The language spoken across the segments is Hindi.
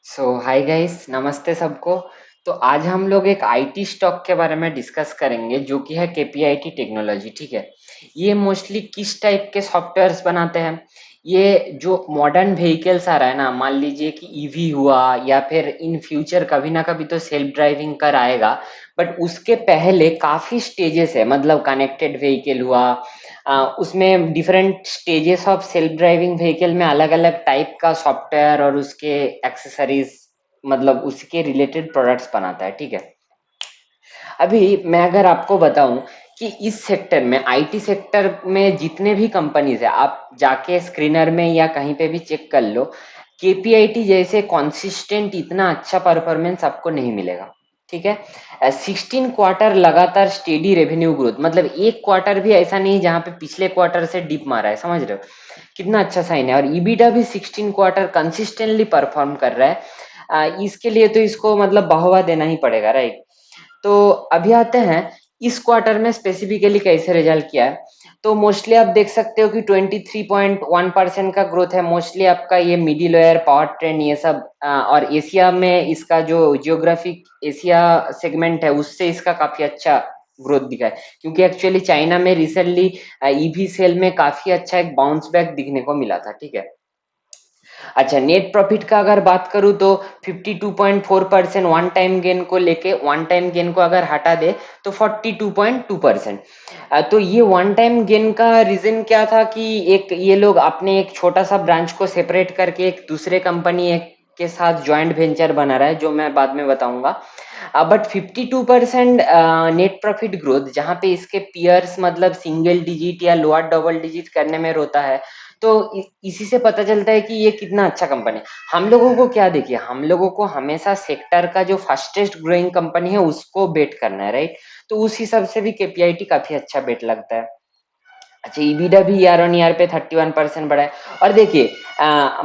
हाय गाइस, नमस्ते सबको। तो आज हम लोग एक आईटी स्टॉक के बारे में डिस्कस करेंगे जो कि है केपीआईटी टेक्नोलॉजी। ठीक है। ये मोस्टली किस टाइप के सॉफ्टवेयर्स बनाते हैं? ये जो मॉडर्न व्हीकल्स आ रहा है ना, मान लीजिए कि ईवी हुआ या फिर इन फ्यूचर कभी ना कभी तो सेल्फ ड्राइविंग कर आएगा। बट उसके पहले काफी स्टेजेस है, मतलब कनेक्टेड व्हीकल हुआ, उसमें different stages of self driving vehicle में अलग अलग टाइप का सॉफ्टवेयर और उसके एक्सेसरीज, मतलब उसके रिलेटेड प्रोडक्ट्स बनाता है। ठीक है। अभी मैं अगर आपको बताऊं कि इस सेक्टर में, आईटी सेक्टर में जितने भी कंपनीज है, आप जाके स्क्रीनर में या कहीं पे भी चेक कर लो, केपीआईटी जैसे कॉन्सिस्टेंट इतना अच्छा परफॉर्मेंस आपको नहीं मिलेगा। ठीक है। 16 क्वार्टर लगातार स्टेडी रेवेन्यू ग्रोथ, मतलब एक क्वार्टर भी ऐसा नहीं जहां पे पिछले क्वार्टर से डिप मारा है, समझ रहे हो? कितना अच्छा साइन है। और ईबीटा भी 16 क्वार्टर कंसिस्टेंटली परफॉर्म कर रहा है। इसके लिए तो इसको मतलब बढ़ावा देना ही पड़ेगा, राइट? तो अभी आते हैं इस क्वार्टर में स्पेसिफिकली कैसे रिजल्ट किया है। तो मोस्टली आप देख सकते हो कि 23.1% का ग्रोथ है। मोस्टली आपका ये मिडिल वेयर, पावर ट्रेन, ये सब और एशिया में इसका जो जियोग्राफिक एशिया सेगमेंट है उससे इसका काफी अच्छा ग्रोथ दिखा है, क्योंकि एक्चुअली चाइना में रिसेंटली ईवी सेल में काफी अच्छा एक बाउंस बैक दिखने को मिला था। ठीक है। अच्छा, नेट प्रॉफिट का अगर बात करूं तो 52.4% वन टाइम गेन को लेके, वन टाइम गेन को अगर हटा दे तो 42.2%। तो ये वन टाइम गेन का रीजन क्या था कि एक ये लोग अपने एक छोटा सा ब्रांच को सेपरेट करके एक दूसरे कंपनी एक के साथ ज्वाइंट वेंचर बना रहा है, जो मैं बाद में बताऊंगा। बट 52% नेट प्रॉफिट ग्रोथ, जहां पे इसके पियर्स मतलब सिंगल डिजिट या लोअर डबल डिजिट करने में रोता है, तो इसी से पता चलता है कि ये कितना अच्छा कंपनी है। हम लोगों को क्या, देखिए, हम लोगों को हमेशा सेक्टर का जो फास्टेस्ट ग्रोइंग कंपनी है उसको बेट करना है, राइट? तो उस हिसाब से भी केपीआईटी काफी अच्छा बेट लगता है। अच्छा, ईबिटा भी ईयर ऑन ईयर पे 31% बढ़ा है। और देखिए,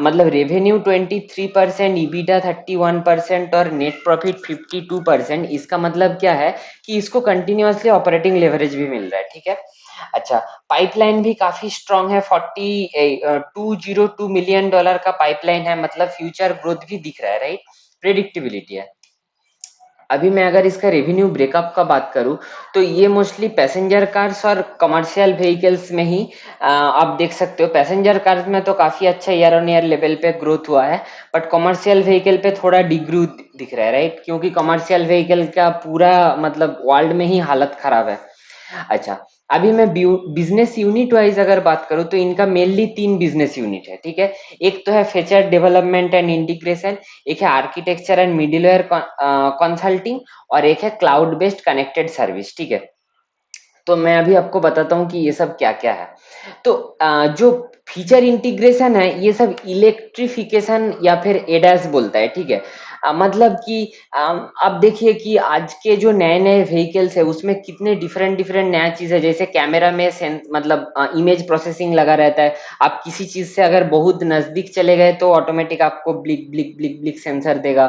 मतलब रेवेन्यू 23%, ईबिटा 31% और नेट प्रॉफिट 52%। इसका मतलब क्या है कि इसको कंटिन्यूअसली ऑपरेटिंग लेवरेज भी मिल रहा है। ठीक है। अच्छा, पाइपलाइन भी काफी स्ट्रांग है। 202 मिलियन डॉलर का पाइपलाइन है, मतलब फ्यूचर ग्रोथ भी दिख रहा है, राइट? प्रेडिक्टेबिलिटी है। अभी मैं अगर इसका रेवेन्यू ब्रेकअप का बात करूं तो ये मोस्टली पैसेंजर कार्स और कमर्शियल व्हीकल्स में ही आप देख सकते हो। पैसेंजर कार्स में तो काफी अच्छा ईयर ऑन ईयर लेवल पे ग्रोथ हुआ है, बट कमर्शियल व्हीकल पे थोड़ा डिग्रू दिख रहा है, राइट? क्योंकि कमर्शियल व्हीकल का पूरा मतलब वर्ल्ड में ही हालत खराब है। अच्छा, अभी मैं बिजनेस यूनिट वाइज अगर बात करूं तो इनका मेनली तीन बिजनेस यूनिट है। ठीक है। एक तो है फीचर डेवलपमेंट एंड इंटीग्रेशन, एक है आर्किटेक्चर एंड मिडिलवेयर कंसल्टिंग, और एक है क्लाउड बेस्ड कनेक्टेड सर्विस। ठीक है। तो मैं अभी आपको बताता हूँ कि ये सब क्या क्या है। तो जो फीचर इंटीग्रेशन है ये सब इलेक्ट्रिफिकेशन या फिर एडास बोलता है। ठीक है। मतलब कि आप देखिए कि आज के जो नए नए व्हीकल्स है उसमें कितने डिफरेंट डिफरेंट नया चीज है। जैसे कैमरा में सेंस, मतलब इमेज प्रोसेसिंग लगा रहता है। आप किसी चीज से अगर बहुत नजदीक चले गए तो ऑटोमेटिक आपको bleak bleak bleak bleak sensor देगा।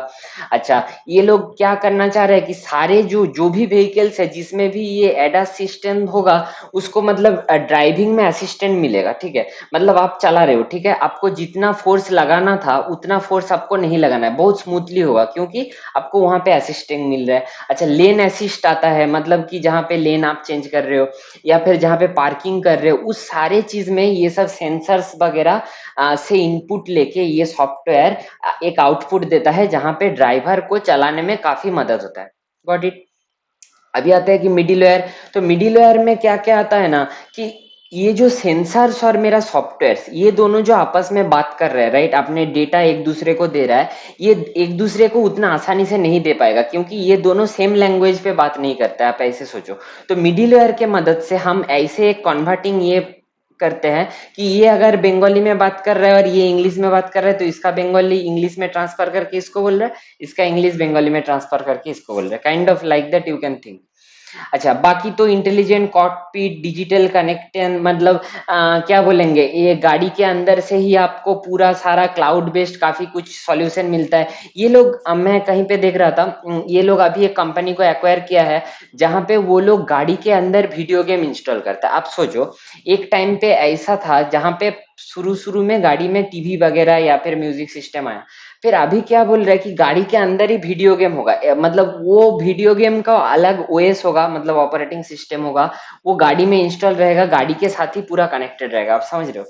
अच्छा, ये लोग क्या करना चाह रहे हैं कि सारे जो जो भी व्हीकल्स है जिसमें भी ये एडास सिस्टम होगा उसको मतलब ड्राइविंग में असिस्टेंट मिलेगा। ठीक है। मतलब आप चला रहे हो, ठीक है, आपको जितना फोर्स लगाना था उतना फोर्स आपको नहीं लगाना है, बहुत स्मूथली होगा क्योंकि आपको वहां पे असिस्टेंट मिल रहा है। अच्छा, लेन असिस्ट आता है, मतलब कि जहाँ पे लेन आप चेंज कर रहे हो या फिर जहाँ पे पार्किंग कर रहे हो, उस सारे चीज में ये सब सेंसर्स वगैरह से इनपुट लेके ये सॉफ्टवेयर एक आउटपुट देता है जहां पे ड्राइवर को चलाने में काफी मदद होता है। Got it? अभी आता है कि मिडिल वेयर। तो मिडिल वेयर में क्या क्या आता है ना, कि ये जो सेंसर्स और मेरा सॉफ्टवेयर, ये दोनों जो आपस में बात कर रहे हैं, राइट, अपने डेटा एक दूसरे को दे रहा है, ये एक दूसरे को उतना आसानी से नहीं दे पाएगा क्योंकि ये दोनों सेम लैंग्वेज पे बात नहीं करते। आप ऐसे सोचो। तो मिडिल वेयर के मदद से हम ऐसे कन्वर्टिंग ये करते हैं कि ये अगर बंगाली में बात कर रहा है और ये इंग्लिश में बात कर रहा है तो इसका बंगाली इंग्लिश में ट्रांसफर करके इसको बोल रहा है, इसका इंग्लिश बंगाली में ट्रांसफर करके इसको बोल रहा है। Kind of like that you can think. अच्छा, बाकी तो इंटेलिजेंट कॉकपिट, डिजिटल कनेक्शन, मतलब क्या बोलेंगे, ये गाड़ी के अंदर से ही आपको पूरा सारा क्लाउड बेस्ड काफी कुछ सॉल्यूशन मिलता है। ये लोग मैं कहीं पे देख रहा था, ये लोग अभी एक कंपनी को एक्वायर किया है जहां पे वो लोग गाड़ी के अंदर वीडियो गेम इंस्टॉल करता है। आप सोचो, एक टाइम पे ऐसा था जहां पे शुरू शुरू में गाड़ी में टीवी वगैरह या फिर म्यूजिक सिस्टम आया, फिर अभी क्या बोल रहा है कि गाड़ी के अंदर ही वीडियो गेम होगा, मतलब वो वीडियो गेम का अलग ओएस होगा, मतलब ऑपरेटिंग सिस्टम होगा, वो गाड़ी में इंस्टॉल रहेगा, गाड़ी के साथ ही पूरा कनेक्टेड रहेगा। आप समझ रहे हो?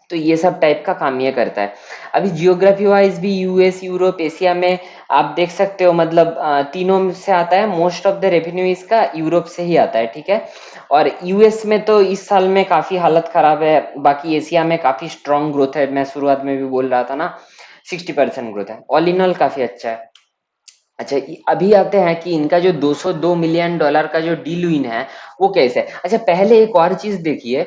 तो ये सब टाइप का काम ये करता है। अभी जियोग्राफी वाइज भी यूएस, यूरोप, एशिया में आप देख सकते हो, मतलब तीनों से आता है। मोस्ट ऑफ द रेवेन्यू इसका यूरोप से ही आता है, ठीक है। और यूएस में तो इस साल में काफी हालत खराब है, बाकी एशिया में काफी स्ट्रांग ग्रोथ है। मैं शुरुआत में भी बोल रहा था ना, 60% ग्रोथ है, ऑल इन ऑल काफी अच्छा है। अच्छा, अभी आते हैं कि इनका जो 202 मिलियन डॉलर का जो डील विन है वो कैसे है। अच्छा, पहले एक और चीज देखिए,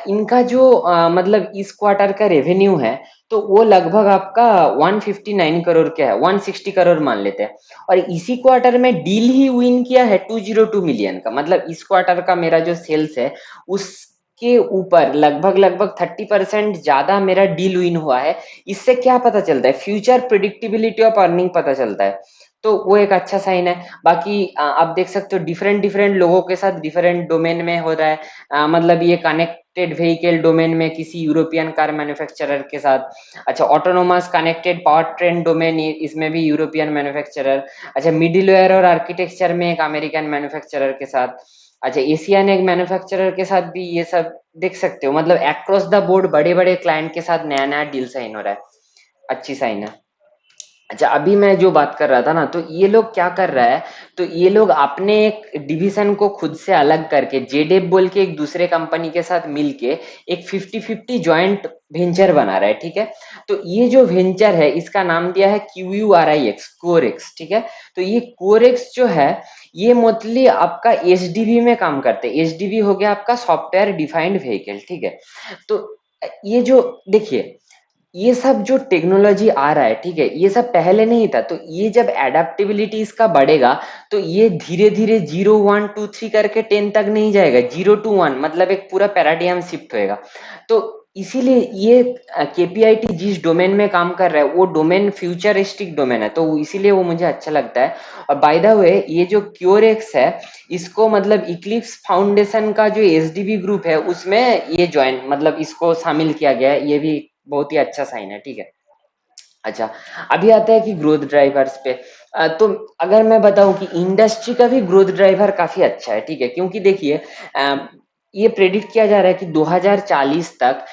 इनका जो मतलब इस क्वार्टर का रेवेन्यू है, तो वो लगभग आपका 159 करोड़ का है, 160 करोड़ मान लेते हैं। और इसी क्वार्टर में डील ही विन किया है 202 मिलियन का, मतलब इस क्वार्टर का मेरा जो सेल्स है उसके ऊपर लगभग लगभग 30% ज्यादा मेरा डील विन हुआ है। इससे क्या पता चलता है? फ्यूचर प्रिडिक्टेबिलिटी ऑफ अर्निंग पता चलता है, तो वो एक अच्छा साइन है। बाकी आप देख सकते हो डिफरेंट डिफरेंट लोगों के साथ डिफरेंट डोमेन में हो रहा है। मतलब ये कनेक्टेड व्हीकल डोमेन में किसी यूरोपियन कार मैन्युफैक्चरर के साथ। अच्छा, autonomous connected power train domain, इसमें भी यूरोपियन मैन्युफैक्चरर। अच्छा, मिडिलवेयर और आर्किटेक्चर में एक अमेरिकन मैन्युफैक्चरर के साथ। अच्छा, एशियन एक मैन्युफैक्चरर के साथ भी ये सब देख सकते हो, मतलब अक्रॉस द बोर्ड बड़े बड़े क्लाइंट के साथ नया नया डील साइन हो रहा है, अच्छी साइन है। अच्छा, अभी मैं जो बात कर रहा था ना, तो ये लोग क्या कर रहा है, तो ये लोग अपने एक डिवीजन को खुद से अलग करके जेडेप बोल के एक दूसरे कंपनी के साथ मिलके एक 50-50 जॉइंट वेंचर बना रहा है, ठीक है। तो ये जो वेंचर है इसका नाम दिया है QURIX, कोरेक्स, ठीक है। तो ये कोरेक्स जो है, ये मोस्टली आपका एचडीवी में काम करते हैं। एचडीवी हो गया आपका सॉफ्टवेयर डिफाइंड व्हीकल, ठीक है। तो ये जो देखिए, ये सब जो टेक्नोलॉजी आ रहा है, ठीक है, ये सब पहले नहीं था। तो ये जब एडेप्टेबिलिटी इसका बढ़ेगा, तो ये धीरे धीरे 0 1 2 3 करके 10 तक नहीं जाएगा, 0 to 1, मतलब एक पूरा पैराडिगम शिफ्ट होएगा। तो इसीलिए ये केपीआईटी जिस डोमेन में काम कर रहा है वो डोमेन फ्यूचरिस्टिक डोमेन है, तो इसीलिए वो मुझे अच्छा लगता है। और बाय द वे, ये जो क्योरेक्स है, इसको मतलब इक्लिप्स फाउंडेशन का जो एसडीवी ग्रुप है उसमें ये ज्वाइन, मतलब इसको शामिल किया गया है, ये भी बहुत ही अच्छा साइन है, ठीक है। अच्छा, अभी आता है कि ग्रोथ ड्राइवर्स पे। तो अगर मैं बताऊं कि इंडस्ट्री का भी ग्रोथ ड्राइवर काफी अच्छा है, ठीक है, क्योंकि देखिए ये प्रेडिक्ट किया जा रहा है कि 2040 तक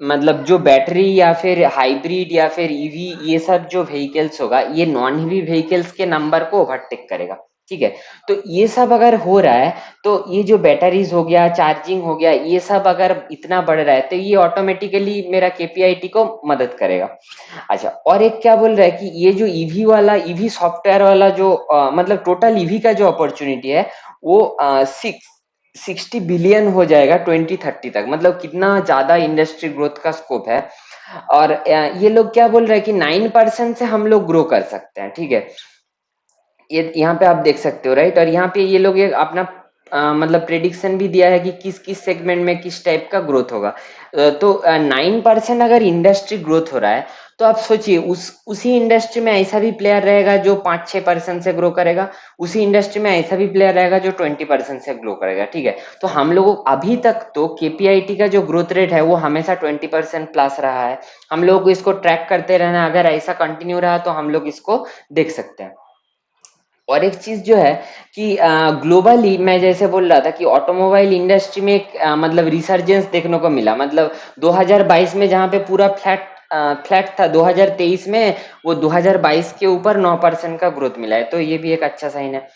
मतलब जो बैटरी या फिर हाइब्रिड या फिर ईवी, ये सब जो व्हीकल्स होगा, ये नॉन ईवी व्हीकल्स के नंबर को ओवरटेक करेगा, ठीक है। तो ये सब अगर हो रहा है, तो ये जो बैटरीज हो गया, चार्जिंग हो गया, ये सब अगर इतना बढ़ रहा है, तो ये ऑटोमेटिकली मेरा केपीआईटी को मदद करेगा। अच्छा, और एक क्या बोल रहा है कि ये जो ईवी वाला, ईवी सॉफ्टवेयर वाला जो मतलब टोटल ईवी का जो अपॉर्चुनिटी है, वो 60 बिलियन हो जाएगा 2030 तक, मतलब कितना ज्यादा इंडस्ट्री ग्रोथ का स्कोप है। और ये लोग क्या बोल रहे हैं कि 9% से हम लोग ग्रो कर सकते हैं, ठीक है। ये यहाँ पे आप देख सकते हो, राइट। और यहाँ पे ये लोग एक अपना मतलब प्रेडिक्शन भी दिया है कि किस किस सेगमेंट में किस टाइप का ग्रोथ होगा। तो 9% अगर इंडस्ट्री ग्रोथ हो रहा है, तो आप सोचिए उसी इंडस्ट्री में ऐसा भी प्लेयर रहेगा जो 5-6% से ग्रो करेगा, उसी इंडस्ट्री में ऐसा भी प्लेयर रहेगा जो 20% से ग्रो करेगा, ठीक है। तो हम लोग अभी तक तो केपीआईटी का जो ग्रोथ रेट है वो हमेशा 20% प्लस रहा है। हम लोग को इसको ट्रैक करते रहना है, अगर ऐसा कंटिन्यू रहा तो हम लोग इसको देख सकते हैं। और एक चीज जो है कि ग्लोबली मैं जैसे बोल रहा था कि ऑटोमोबाइल इंडस्ट्री में एक मतलब रिसर्जेंस देखने को मिला, मतलब 2022 में जहाँ पे पूरा फ्लैट फ्लैट था, 2023 में वो 2022 के ऊपर 9% का ग्रोथ मिला है, तो ये भी एक अच्छा साइन है।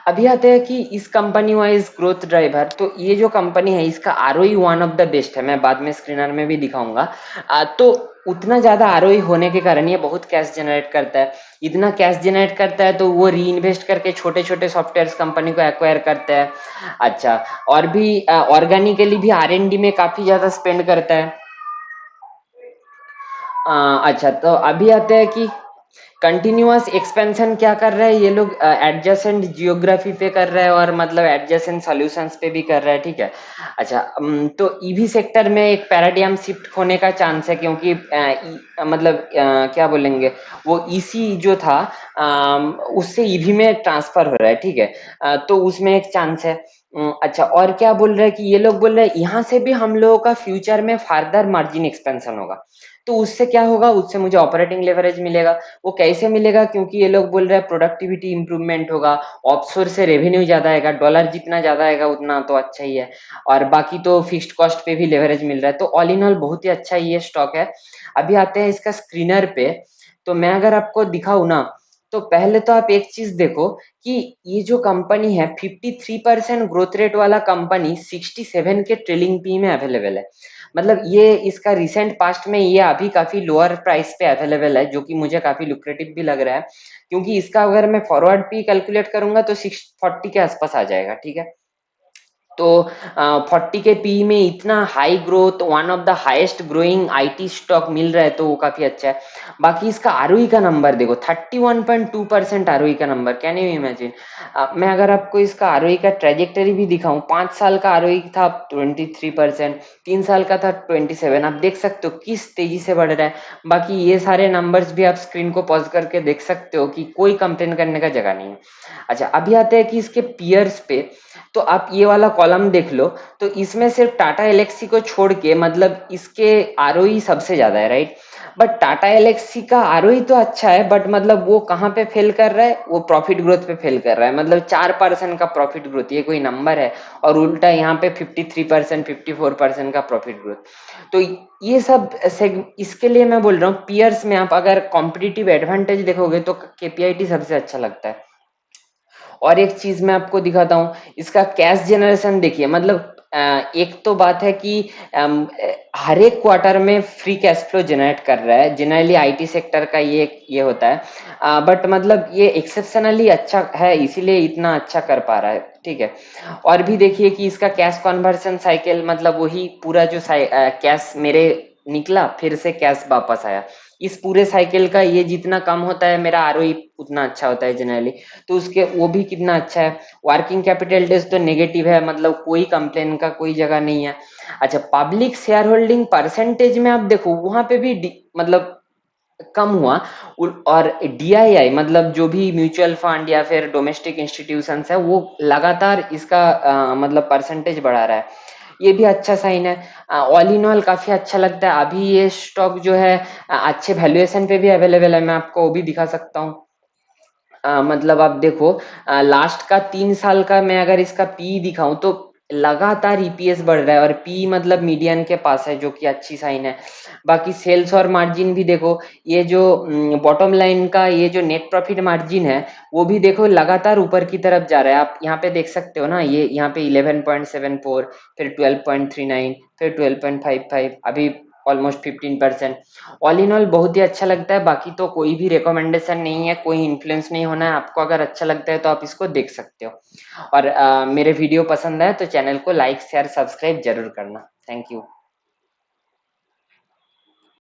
अभी आते हैं कि इस कंपनी वाइज ग्रोथ ड्राइवर, तो ये जो कंपनी है इसका ROE one of the best है, मैं बाद में स्क्रीनर में भी दिखाऊंगा। तो उतना ज्यादा आरओई होने के कारण ये बहुत कैश जनरेट करता है। इतना कैश जनरेट करता है तो वो री इन्वेस्ट करके छोटे छोटे सॉफ्टवेयर कंपनी को एक्वायर करता है। अच्छा, और भी ऑर्गेनिकली भी आर एन डी में काफी ज्यादा स्पेंड करता है। अच्छा, तो अभी आते हैं कि कंटिन्यूअस एक्सपेंशन क्या कर रहे हैं ये लोग, एडजेसेंट जियोग्राफी पे कर रहे हैं और मतलब एडजेसेंट सॉल्यूशंस पे भी कर रहे हैं, ठीक है। अच्छा, तो ईवी सेक्टर में एक पैराडिगम शिफ्ट होने का चांस है, क्योंकि मतलब क्या बोलेंगे, वो ईसी जो था उससे ईवी में ट्रांसफर हो रहा है, ठीक है। तो उसमें एक चांस है। अच्छा, और क्या बोल रहे हैं कि ये लोग बोल रहे हैं यहाँ से भी हम लोगों का फ्यूचर में फर्दर मार्जिन एक्सपेंशन होगा। तो उससे क्या होगा, उससे मुझे ऑपरेटिंग लेवरेज मिलेगा। वो कैसे मिलेगा, क्योंकि ये लोग बोल रहे हैं प्रोडक्टिविटी इंप्रूवमेंट होगा, ऑफशोर से रेवेन्यू ज्यादा आएगा, डॉलर जितना ज्यादा आएगा उतना तो अच्छा ही है, और बाकी तो फिक्स्ड कॉस्ट पे भी लेवरेज मिल रहा है। तो ऑल इन ऑल बहुत ही अच्छा ये स्टॉक है। अभी आते हैं इसका स्क्रीनर पे। तो मैं अगर आपको दिखाऊं ना, तो पहले तो आप एक चीज देखो कि ये जो कंपनी है 53% ग्रोथ रेट वाला कंपनी 67 के ट्रेलिंग पी में अवेलेबल है। मतलब ये इसका रिसेंट पास्ट में ये अभी काफी लोअर प्राइस पे अवेलेबल है, जो कि मुझे काफी लुक्रेटिव भी लग रहा है, क्योंकि इसका अगर मैं फॉरवर्ड पी कैलकुलेट करूंगा तो 640 के आसपास आ जाएगा, ठीक है। तो 40 के पी में इतना high growth, one of the highest growing IT stock मिल रहा है, तो वो काफी अच्छा है। बाकी इसका आरओई का नंबर देखो, 31.2% आरओई का नंबर, कैन यू इमेजिन। मैं अगर आपको इसका आरओई का ट्रेजेक्टरी भी दिखाऊं, 5 साल का आरओई था 23%, 3 साल का था 27, आप देख सकते हो किस तेजी से बढ़ रहा है। बाकी ये सारे नंबर्स भी आप स्क्रीन को पॉज करके देख सकते हो कि कोई कंप्लेन करने का जगह नहीं है। अच्छा, अभी आते हैं कि इसके पियर्स पे। तो आप ये वाला कॉलम देख लो, तो इसमें सिर्फ टाटा एलेक्सी को छोड़ के मतलब इसके आरओई सबसे ज्यादा है, राइट। बट टाटा एलेक्सी का आरओई तो अच्छा है, बट मतलब वो कहाँ पे फेल कर रहा है, वो प्रॉफिट ग्रोथ पे फेल कर रहा है। मतलब 4% का प्रॉफिट ग्रोथ, ये कोई नंबर है, और उल्टा यहाँ पे 53% 54% का प्रॉफिट ग्रोथ। तो ये सब इसके लिए मैं बोल रहा हूँ, पियर्स में आप अगर कॉम्पिटिटिव एडवांटेज देखोगे तो केपीआईटी सबसे अच्छा लगता है। और एक चीज मैं आपको दिखाता हूँ, इसका कैश जनरेशन देखिए। मतलब एक तो बात है कि हर एक क्वार्टर में फ्री कैश फ्लो जनरेट कर रहा है, जनरली आईटी सेक्टर का ये होता है। बट मतलब ये एक्सेप्शनली अच्छा है, इसीलिए इतना अच्छा कर पा रहा है, ठीक है। और भी देखिए कि इसका कैश कन्वर्शन साइकिल, मतलब वही पूरा जो कैश मेरे निकला फिर से कैश वापस आया, इस पूरे साइकिल का ये जितना कम होता है मेरा आरओई उतना अच्छा होता है जनरली। तो उसके वो भी कितना अच्छा है। वर्किंग कैपिटल डेज तो नेगेटिव है, मतलब कोई कंप्लेन का कोई जगह नहीं है। अच्छा, पब्लिक शेयर होल्डिंग परसेंटेज में आप देखो, वहां पे भी मतलब कम हुआ। और डीआईआई मतलब जो भी म्यूचुअल फंड या फिर डोमेस्टिक इंस्टीट्यूशंस है, वो लगातार इसका मतलब परसेंटेज बढ़ा रहा है। ये भी अच्छा साइन है। ऑल इन ऑल काफी अच्छा लगता है। अभी ये स्टॉक जो है अच्छे वैल्यूएशन पे भी अवेलेबल है, मैं आपको वो भी दिखा सकता हूँ। मतलब आप देखो, लास्ट का 3 साल का मैं अगर इसका पी दिखाऊं तो लगातार ईपीएस बढ़ रहा है, और पी मतलब मीडियन के पास है, जो कि अच्छी साइन है। बाकी सेल्स और मार्जिन भी देखो, ये जो बॉटम लाइन का ये जो नेट प्रॉफिट मार्जिन है, वो भी देखो लगातार ऊपर की तरफ जा रहा है। आप यहाँ पे देख सकते हो ना, ये यहाँ पे 11.74, फिर 12.39, फिर 12.55, अभी ऑलमोस्ट 15%। ऑल इन ऑल बहुत ही अच्छा लगता है। बाकी तो कोई भी रिकमेंडेशन नहीं है, कोई इन्फ्लुएंस नहीं होना है। आपको अगर अच्छा लगता है तो आप इसको देख सकते हो। और मेरे वीडियो पसंद आए तो चैनल को लाइक शेयर सब्सक्राइब जरूर करना। Thank you.